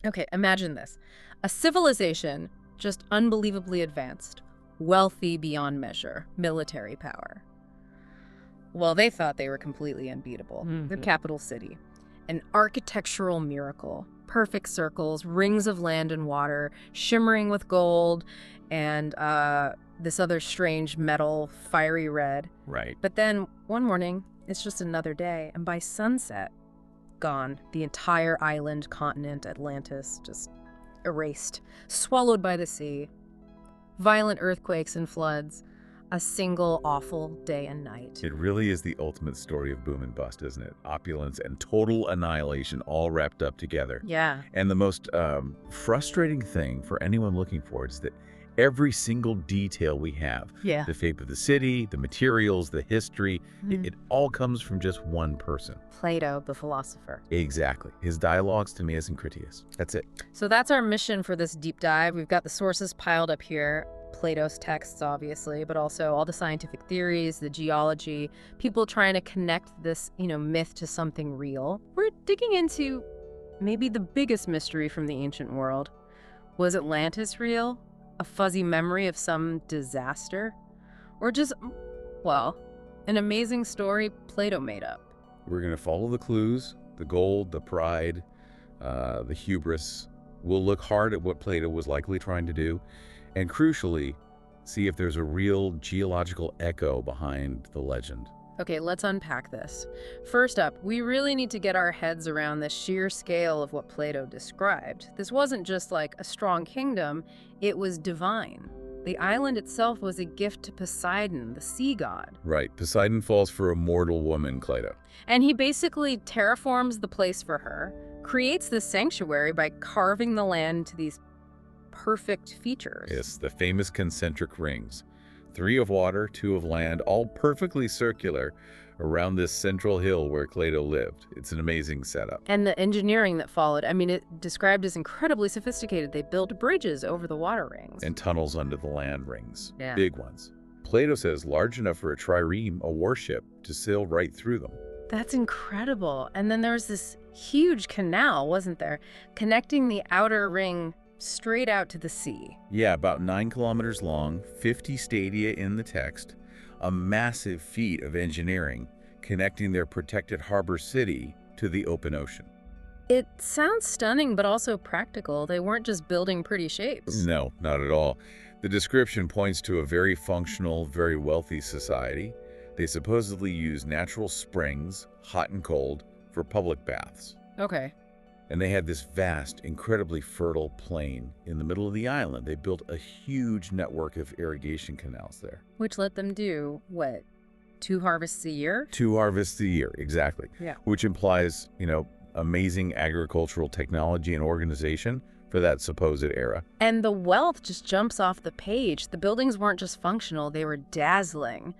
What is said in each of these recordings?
Okay, imagine this. A civilization just unbelievably advanced, wealthy beyond measure, military power. Well, they thought they were completely unbeatable. The capital city. An architectural miracle. Perfect circles, rings of land and water, shimmering with gold, and this other strange metal, fiery red. Right. But then one morning, it's just another day, and by sunset, gone. The entire island, continent, Atlantis, just erased, swallowed by the sea. Violent earthquakes and floods. A single awful day and night. It really is the ultimate story of boom and bust, isn't it? Opulence and total annihilation all wrapped up together. Yeah. And the most frustrating thing for anyone looking for it is that every single detail we have, Yeah. the shape of the city, the materials, the history, it all comes from just one person. Plato, the philosopher. Exactly. His dialogues to me as Critias. That's it. So that's our mission for this deep dive. We've got the sources piled up here. Plato's texts, obviously, but also all the scientific theories, the geology, people trying to connect this, myth to something real. We're digging into maybe the biggest mystery from the ancient world. Was Atlantis real? A fuzzy memory of some disaster? Or just, well, an amazing story Plato made up? We're going to follow the clues, the gold, the pride, the hubris. We'll look hard at what Plato was likely trying to do, and crucially, see if there's a real geological echo behind the legend. Okay, let's unpack this. First up, we really need to get our heads around the sheer scale of what Plato described. This wasn't just like a strong kingdom, it was divine. The island itself was a gift to Poseidon, the sea god. Right, Poseidon falls for a mortal woman, Plato. And he basically terraforms the place for her, creates this sanctuary by carving the land to these perfect features. Yes, the famous concentric rings. 3 of water, 2 of land, all perfectly circular around this central hill where Plato lived. It's an amazing setup. And the engineering that followed, it described as incredibly sophisticated. They built bridges over the water rings. And tunnels under the land rings. Yeah. Big ones. Plato says large enough for a trireme, a warship, to sail right through them. That's incredible. And then there was this huge canal, wasn't there? Connecting the outer ring straight out to the sea. Yeah, about 9 kilometers long, 50 stadia in the text, a massive feat of engineering connecting their protected harbor city to the open ocean. It sounds stunning, but also practical. They weren't just building pretty shapes. No, not at all. The description points to a very functional, very wealthy society. They supposedly use natural springs, hot and cold, for public baths. Okay. And they had this vast, incredibly fertile plain in the middle of the island. They built a huge network of irrigation canals there. Which let them do, what, 2 harvests a year? 2 harvests a year, exactly. Yeah. Which implies, amazing agricultural technology and organization for that supposed era. And the wealth just jumps off the page. The buildings weren't just functional, they were dazzling.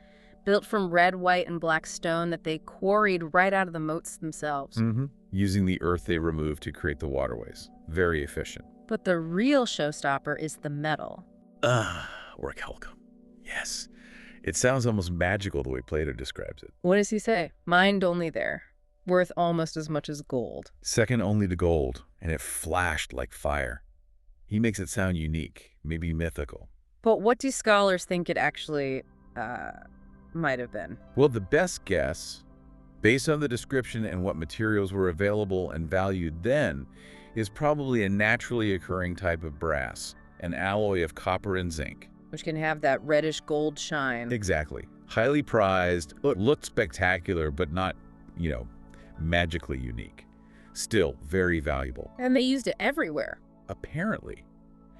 Built from red, white, and black stone that they quarried right out of the moats themselves. Using the earth they removed to create the waterways. Very efficient. But the real showstopper is the metal. Orichalcum. Yes. It sounds almost magical the way Plato describes it. What does he say? Mined only there. Worth almost as much as gold. Second only to gold, and it flashed like fire. He makes it sound unique, maybe mythical. But what do scholars think it actually, might have been? Well, the best guess, based on the description and what materials were available and valued then, is probably a naturally occurring type of brass, an alloy of copper and zinc. Which can have that reddish gold shine. Exactly. Highly prized, looked spectacular, but not, magically unique. Still very valuable. And they used it everywhere. Apparently.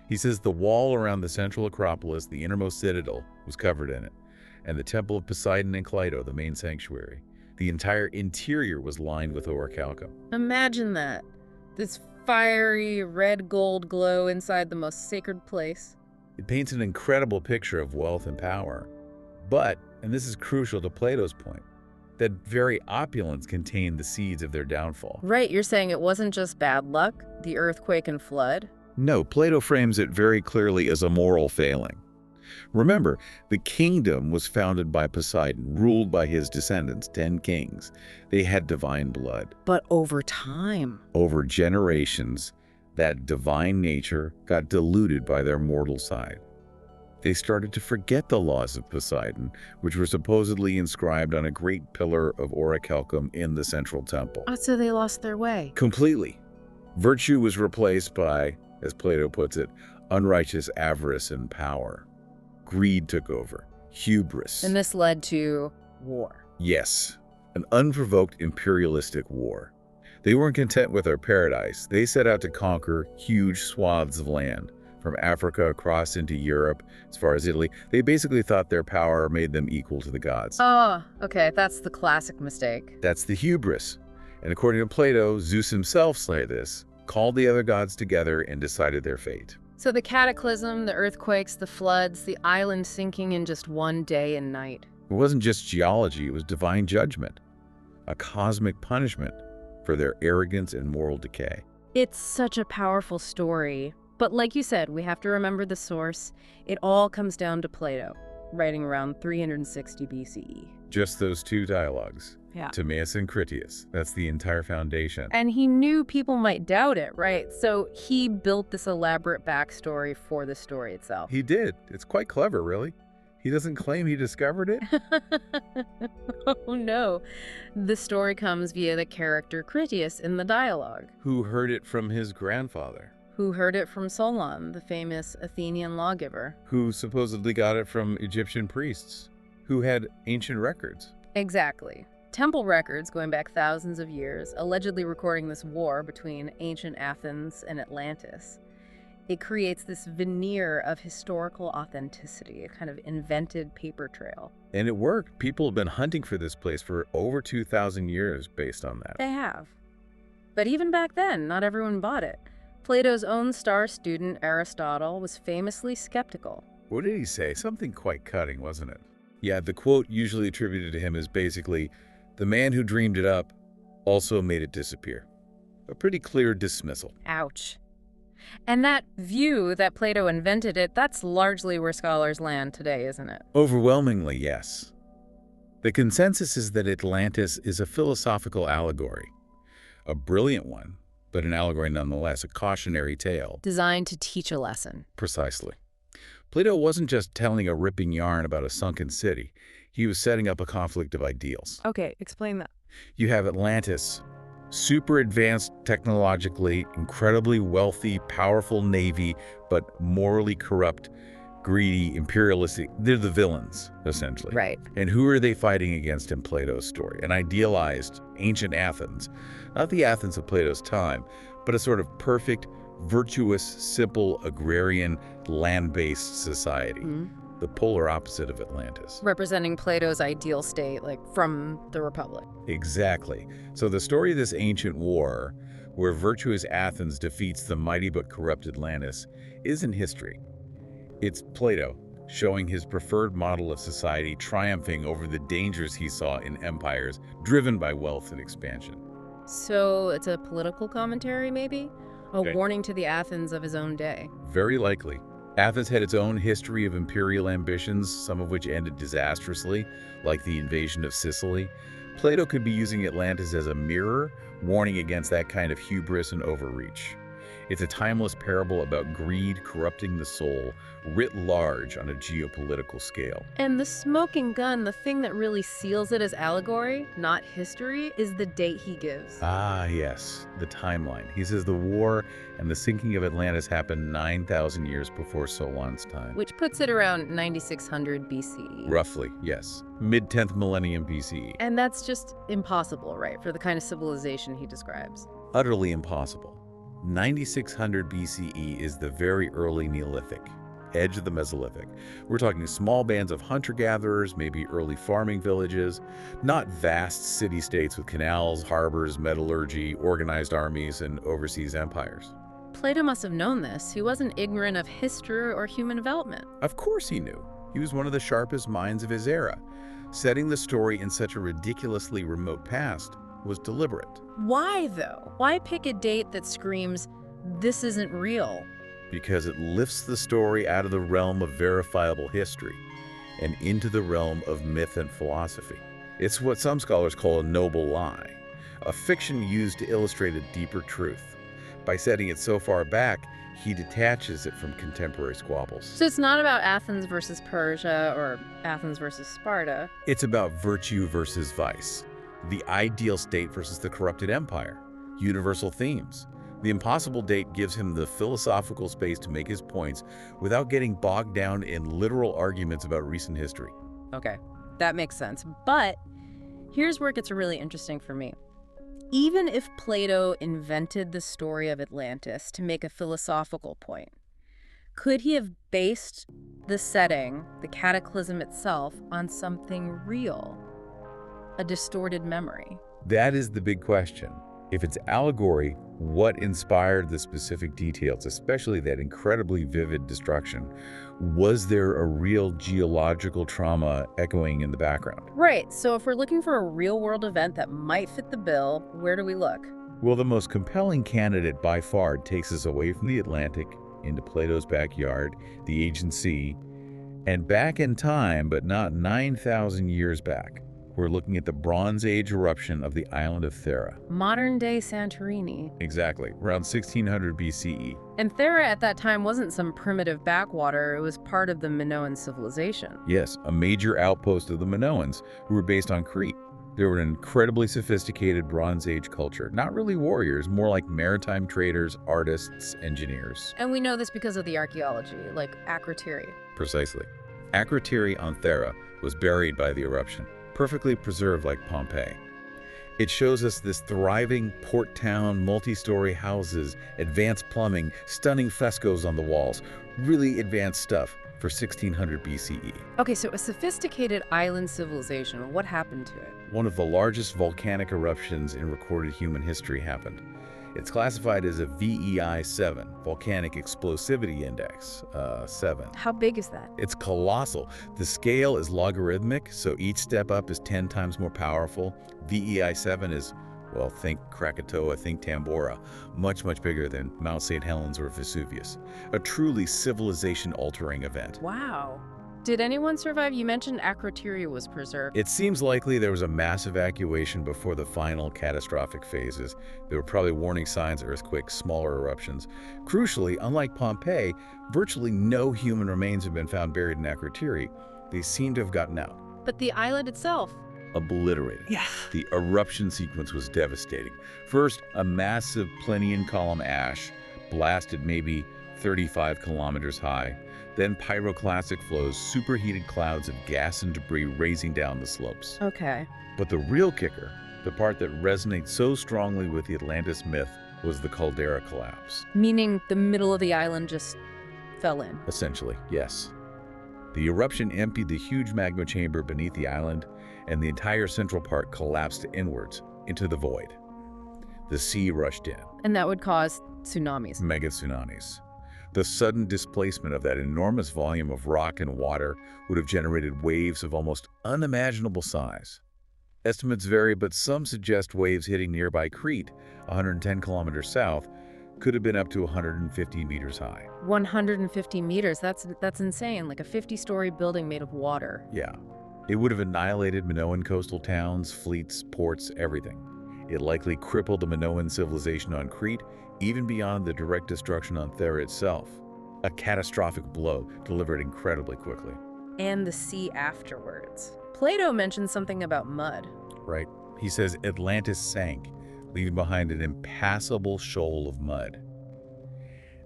He says the wall around the central Acropolis, the innermost citadel, was covered in it. And the Temple of Poseidon in Cleito, the main sanctuary. The entire interior was lined with orichalcum. Imagine that. This fiery red gold glow inside the most sacred place. It paints an incredible picture of wealth and power. But, and this is crucial to Plato's point, that very opulence contained the seeds of their downfall. Right, you're saying it wasn't just bad luck, the earthquake and flood? No, Plato frames it very clearly as a moral failing. Remember, the kingdom was founded by Poseidon, ruled by his descendants, 10 kings. They had divine blood. But over time. Over generations, That divine nature got diluted by their mortal side. They started to forget the laws of Poseidon, which were supposedly inscribed on a great pillar of orichalcum in the central temple. Oh, so they lost their way. Completely. Virtue was replaced by, as Plato puts it, unrighteous avarice and power. Greed took over. Hubris. And this led to war. Yes, an unprovoked imperialistic war. They weren't content with their paradise. They set out to conquer huge swaths of land. From Africa across into Europe, as far as Italy. They basically thought their power made them equal to the gods. Oh, okay, that's the classic mistake. That's the hubris. And according to Plato, Zeus himself slayed this, called the other gods together, and decided their fate. So the cataclysm, the earthquakes, the floods, the island sinking in just one day and night. It wasn't just geology, it was divine judgment, a cosmic punishment for their arrogance and moral decay. It's such a powerful story. But like you said, we have to remember the source. It all comes down to Plato, writing around 360 BCE. Just those two dialogues. Yeah. Timaeus and Critias. That's the entire foundation. And he knew people might doubt it, right? So he built this elaborate backstory for the story itself. He did. It's quite clever, really. He doesn't claim he discovered it. Oh no. The story comes via the character Critias in the dialogue. Who heard it from his grandfather. Who heard it from Solon, the famous Athenian lawgiver. Who supposedly got it from Egyptian priests. Who had ancient records. Exactly. Temple records going back thousands of years, allegedly recording this war between ancient Athens and Atlantis. It creates this veneer of historical authenticity, a kind of invented paper trail. And it worked. People have been hunting for this place for over 2,000 years based on that. They have. But even back then, not everyone bought it. Plato's own star student, Aristotle, was famously skeptical. What did he say? Something quite cutting, wasn't it? Yeah, the quote usually attributed to him is basically, "The man who dreamed it up also made it disappear." A pretty clear dismissal. Ouch. And that view that Plato invented it, that's largely where scholars land today, isn't it? Overwhelmingly, yes. The consensus is that Atlantis is a philosophical allegory. A brilliant one, but an allegory nonetheless, a cautionary tale. Designed to teach a lesson. Precisely. Plato wasn't just telling a ripping yarn about a sunken city. He was setting up a conflict of ideals. Okay, explain that. You have Atlantis, super advanced technologically, incredibly wealthy, powerful navy, but morally corrupt, greedy, imperialistic. They're the villains, essentially. Right. And who are they fighting against in Plato's story? An idealized ancient Athens. Not the Athens of Plato's time, but a sort of perfect, virtuous, simple, agrarian, land-based society. The polar opposite of Atlantis. Representing Plato's ideal state, like from the Republic. Exactly. So the story of this ancient war, where virtuous Athens defeats the mighty but corrupt Atlantis, isn't history. It's Plato showing his preferred model of society triumphing over the dangers he saw in empires driven by wealth and expansion. So it's a political commentary, maybe? A warning to the Athens of his own day. Very likely. Athens had its own history of imperial ambitions, some of which ended disastrously, like the invasion of Sicily. Plato could be using Atlantis as a mirror, warning against that kind of hubris and overreach. It's a timeless parable about greed corrupting the soul, writ large on a geopolitical scale. And the smoking gun, the thing that really seals it as allegory, not history, is the date he gives. Ah, yes, the timeline. He says the war and the sinking of Atlantis happened 9,000 years before Solon's time. Which puts it around 9600 BCE. Roughly, yes. Mid-10th millennium BCE. And that's just impossible, right, for the kind of civilization he describes. Utterly impossible. 9600 BCE is the very early Neolithic, edge of the Mesolithic. We're talking small bands of hunter-gatherers, maybe early farming villages, not vast city-states with canals, harbors, metallurgy, organized armies, and overseas empires. Plato must have known this. He wasn't ignorant of history or human development. Of course he knew. He was one of the sharpest minds of his era. Setting the story in such a ridiculously remote past was deliberate. Why, though? Why pick a date that screams, this isn't real? Because it lifts the story out of the realm of verifiable history and into the realm of myth and philosophy. It's what some scholars call a noble lie, a fiction used to illustrate a deeper truth. By setting it so far back, he detaches it from contemporary squabbles. So it's not about Athens versus Persia or Athens versus Sparta. It's about virtue versus vice, the ideal state versus the corrupted empire, universal themes. The impossible date gives him the philosophical space to make his points without getting bogged down in literal arguments about recent history. Okay, that makes sense. But here's where it gets really interesting for me. Even if Plato invented the story of Atlantis to make a philosophical point, could he have based the setting, the cataclysm itself, on something real? A distorted memory? That is the big question. If it's allegory, what inspired the specific details, especially that incredibly vivid destruction? Was there a real geological trauma echoing in the background? Right, so if we're looking for a real-world event that might fit the bill, where do we look? Well, the most compelling candidate by far takes us away from the Atlantic, into Plato's backyard, the Aegean Sea, and back in time, but not 9,000 years back. We're looking at the Bronze Age eruption of the island of Thera. Modern-day Santorini. Exactly, around 1600 BCE. And Thera at that time wasn't some primitive backwater, it was part of the Minoan civilization. Yes, a major outpost of the Minoans, who were based on Crete. They were an incredibly sophisticated Bronze Age culture. Not really warriors, more like maritime traders, artists, engineers. And we know this because of the archaeology, like Akrotiri. Precisely. Akrotiri on Thera was buried by the eruption, perfectly preserved like Pompeii. It shows us this thriving port town, multi-story houses, advanced plumbing, stunning frescoes on the walls, really advanced stuff for 1600 BCE. Okay, so a sophisticated island civilization, what happened to it? One of the largest volcanic eruptions in recorded human history happened. It's classified as a VEI 7, Volcanic Explosivity Index 7. How big is that? It's colossal. The scale is logarithmic, so each step up is 10 times more powerful. VEI 7 is, well, think Krakatoa, think Tambora. Much, much bigger than Mount St. Helens or Vesuvius. A truly civilization-altering event. Wow. Did anyone survive? You mentioned Akrotiri was preserved. It seems likely there was a mass evacuation before the final catastrophic phases. There were probably warning signs, earthquakes, smaller eruptions. Crucially, unlike Pompeii, virtually no human remains have been found buried in Akrotiri. They seem to have gotten out. But the island itself? Obliterated. Yeah. The eruption sequence was devastating. First, a massive Plinian column ash, blasted maybe 35 kilometers high. Then pyroclastic flows, superheated clouds of gas and debris racing down the slopes. Okay. But the real kicker, the part that resonates so strongly with the Atlantis myth, was the caldera collapse. Meaning the middle of the island just fell in? Essentially, yes. The eruption emptied the huge magma chamber beneath the island, and the entire central part collapsed inwards into the void. The sea rushed in. And that would cause tsunamis. Mega tsunamis. The sudden displacement of that enormous volume of rock and water would have generated waves of almost unimaginable size. Estimates vary, but some suggest waves hitting nearby Crete, 110 kilometers south, could have been up to 150 meters high. 150 meters, that's insane, like a 50-story building made of water. Yeah. It would have annihilated Minoan coastal towns, fleets, ports, everything. It likely crippled the Minoan civilization on Crete, even beyond the direct destruction on Thera itself. A catastrophic blow delivered incredibly quickly. And the sea afterwards. Plato mentions something about mud. Right. He says Atlantis sank, leaving behind an impassable shoal of mud.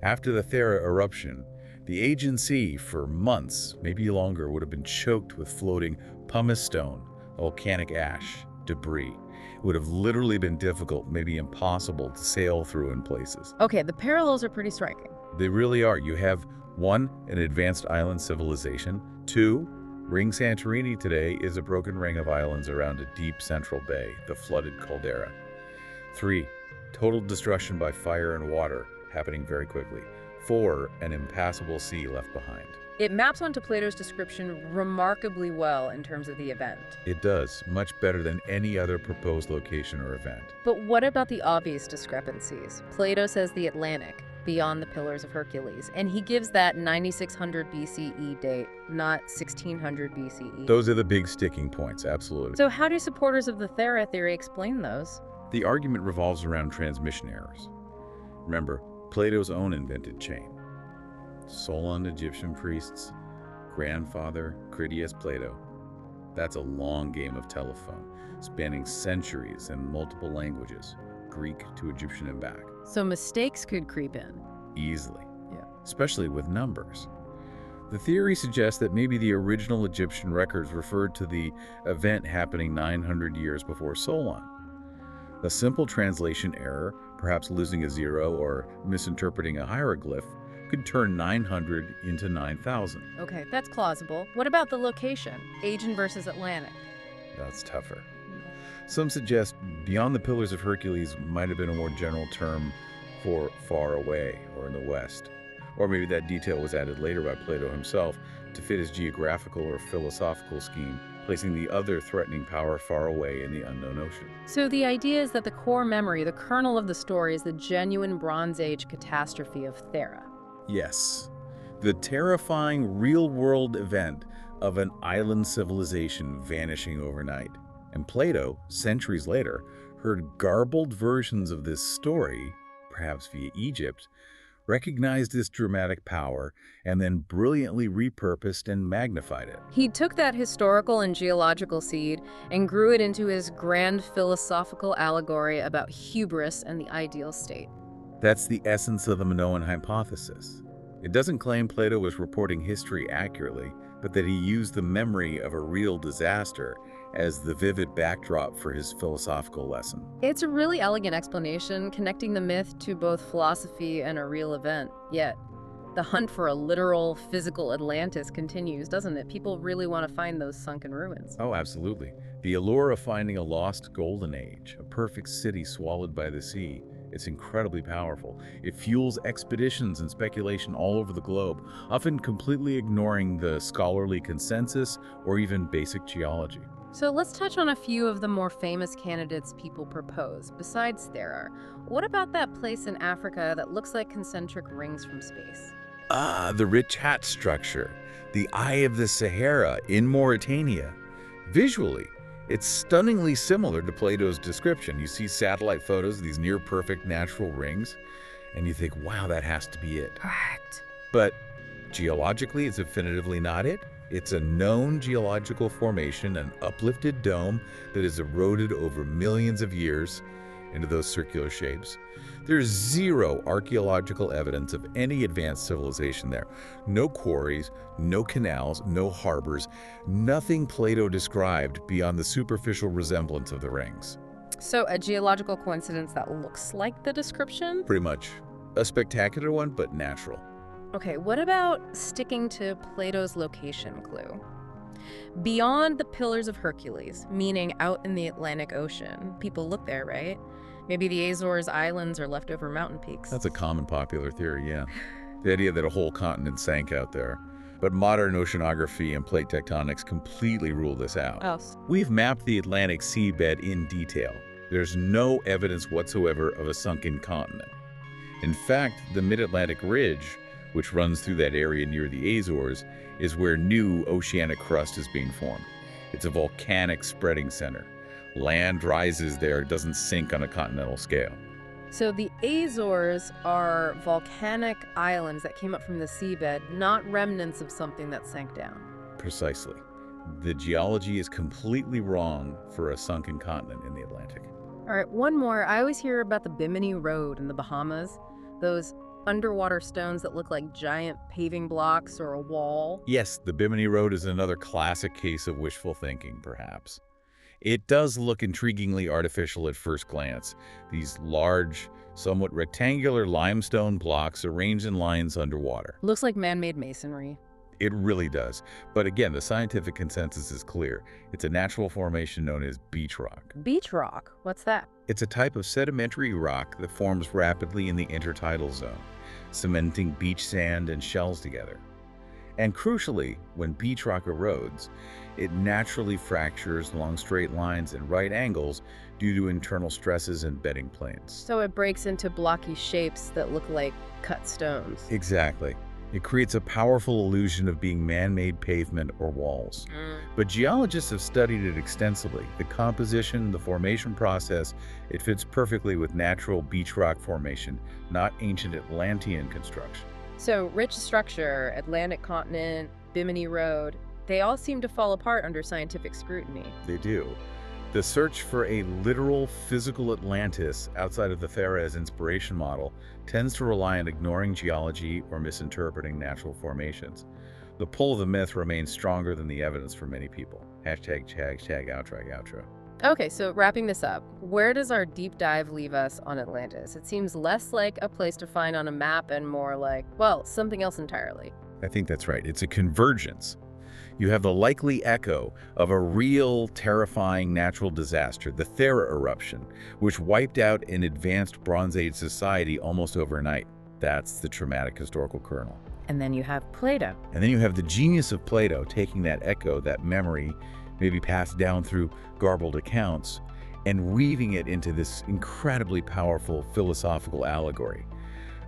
After the Thera eruption, the Aegean Sea, for months, maybe longer, would have been choked with floating pumice stone, volcanic ash, debris. It would have literally been difficult, maybe impossible, to sail through in places. Okay, the parallels are pretty striking. They really are. You have, 1, an advanced island civilization. 2, Ring Santorini today is a broken ring of islands around a deep central bay, the flooded caldera. 3, total destruction by fire and water, happening very quickly. 4, an impassable sea left behind. It maps onto Plato's description remarkably well in terms of the event. It does, much better than any other proposed location or event. But what about the obvious discrepancies? Plato says the Atlantic, beyond the Pillars of Hercules, and he gives that 9600 BCE date, not 1600 BCE. Those are the big sticking points, absolutely. So how do supporters of the Thera theory explain those? The argument revolves around transmission errors. Remember, Plato's own invented chain. Solon Egyptian priests, grandfather Critias Plato. That's a long game of telephone, spanning centuries and multiple languages, Greek to Egyptian and back. So mistakes could creep in. Easily. Yeah. Especially with numbers. The theory suggests that maybe the original Egyptian records referred to the event happening 900 years before Solon. A simple translation error, perhaps losing a zero or misinterpreting a hieroglyph, could turn 900 into 9,000. Okay, that's plausible. What about the location? Aegean versus Atlantic. That's tougher. Some suggest beyond the Pillars of Hercules might have been a more general term for far away or in the west. Or maybe that detail was added later by Plato himself to fit his geographical or philosophical scheme, placing the other threatening power far away in the unknown ocean. So the idea is that the core memory, the kernel of the story, is the genuine Bronze Age catastrophe of Thera. Yes, the terrifying real-world event of an island civilization vanishing overnight. And Plato, centuries later, heard garbled versions of this story, perhaps via Egypt, recognized this dramatic power, and then brilliantly repurposed and magnified it. He took that historical and geological seed and grew it into his grand philosophical allegory about hubris and the ideal state. That's the essence of the Minoan hypothesis. It doesn't claim Plato was reporting history accurately, but that he used the memory of a real disaster as the vivid backdrop for his philosophical lesson. It's a really elegant explanation, connecting the myth to both philosophy and a real event. Yet, the hunt for a literal, physical Atlantis continues, doesn't it? People really want to find those sunken ruins. Oh, absolutely. The allure of finding a lost golden age, a perfect city swallowed by the sea, it's incredibly powerful. It fuels expeditions and speculation all over the globe, often completely ignoring the scholarly consensus or even basic geology. So let's touch on a few of the more famous candidates people propose. Besides Thera, what about that place in Africa that looks like concentric rings from space? The rich hat structure, the Eye of the Sahara in Mauritania. Visually, it's stunningly similar to Plato's description. You see satellite photos of these near-perfect natural rings, and you think, wow, that has to be it. Correct. But geologically, it's definitively not it. It's a known geological formation, an uplifted dome that has eroded over millions of years into those circular shapes. There's zero archaeological evidence of any advanced civilization there. No quarries, no canals, no harbors, nothing Plato described beyond the superficial resemblance of the rings. So a geological coincidence that looks like the description? Pretty much. A spectacular one, but natural. Okay, what about sticking to Plato's location clue? Beyond the Pillars of Hercules, meaning out in the Atlantic Ocean, people look there, right? Maybe the Azores Islands are leftover mountain peaks. That's a common popular theory, yeah. The idea that a whole continent sank out there. But modern oceanography and plate tectonics completely rule this out. Oh. We've mapped the Atlantic seabed in detail. There's no evidence whatsoever of a sunken continent. In fact, the Mid-Atlantic Ridge, which runs through that area near the Azores, is where new oceanic crust is being formed. It's a volcanic spreading center. Land rises there, it doesn't sink on a continental scale. So the Azores are volcanic islands that came up from the seabed, not remnants of something that sank down. Precisely. The geology is completely wrong for a sunken continent in the Atlantic. All right, one more. I always hear about the Bimini Road in the Bahamas, those underwater stones that look like giant paving blocks or a wall. Yes, the Bimini Road is another classic case of wishful thinking, perhaps. It does look intriguingly artificial at first glance. These large, somewhat rectangular limestone blocks arranged in lines underwater. Looks like man-made masonry. It really does. But again, the scientific consensus is clear. It's a natural formation known as beach rock. Beach rock? What's that? It's a type of sedimentary rock that forms rapidly in the intertidal zone, cementing beach sand and shells together. And crucially, when beach rock erodes, it naturally fractures along straight lines and right angles due to internal stresses and bedding planes. So it breaks into blocky shapes that look like cut stones. Exactly. It creates a powerful illusion of being man-made pavement or walls. But geologists have studied it extensively. The composition, the formation process, it fits perfectly with natural beach rock formation, not ancient Atlantean construction. So rich structure, Atlantic continent, Bimini Road, they all seem to fall apart under scientific scrutiny. They do. The search for a literal physical Atlantis outside of the Thera's inspiration model tends to rely on ignoring geology or misinterpreting natural formations. The pull of the myth remains stronger than the evidence for many people. Hashtag outro. Okay, so wrapping this up, where does our deep dive leave us on Atlantis? It seems less like a place to find on a map and more like, well, something else entirely. I think that's right. It's a convergence. You have the likely echo of a real, terrifying natural disaster, the Thera eruption, which wiped out an advanced Bronze Age society almost overnight. That's the traumatic historical kernel. And then you have Plato. And then you have the genius of Plato taking that echo, that memory, maybe passed down through garbled accounts, and weaving it into this incredibly powerful philosophical allegory.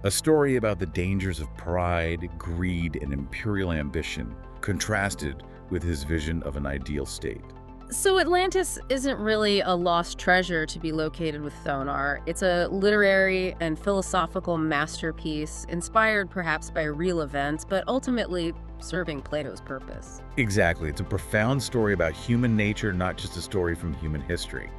A story about the dangers of pride, greed, and imperial ambition, contrasted with his vision of an ideal state. So Atlantis isn't really a lost treasure to be located with sonar. It's a literary and philosophical masterpiece, inspired perhaps by real events, but ultimately serving Plato's purpose. Exactly. It's a profound story about human nature, not just a story from human history.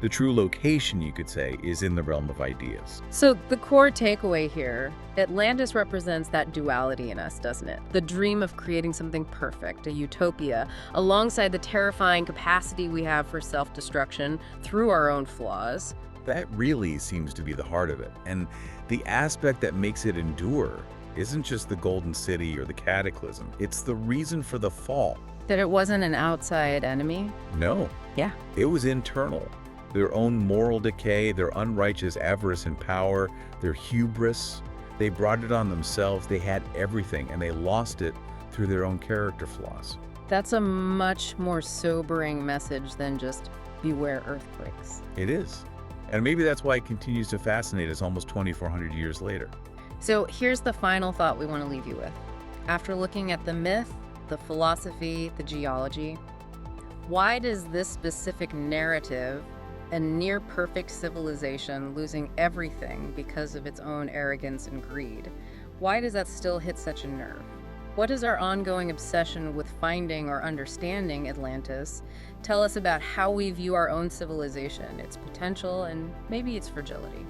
The true location, you could say, is in the realm of ideas. So the core takeaway here, Atlantis represents that duality in us, doesn't it? The dream of creating something perfect, a utopia, alongside the terrifying capacity we have for self-destruction through our own flaws. That really seems to be the heart of it. And the aspect that makes it endure isn't just the Golden City or the Cataclysm. It's the reason for the fall. That it wasn't an outside enemy? No. Yeah. It was internal. Their own moral decay, their unrighteous avarice and power, their hubris. They brought it on themselves. They had everything, and they lost it through their own character flaws. That's a much more sobering message than just beware earthquakes. It is. And maybe that's why it continues to fascinate us almost 2,400 years later. So here's the final thought we want to leave you with. After looking at the myth, the philosophy, the geology, why does this specific narrative, a near-perfect civilization losing everything because of its own arrogance and greed, why does that still hit such a nerve? What does our ongoing obsession with finding or understanding Atlantis tell us about how we view our own civilization, its potential, and maybe its fragility?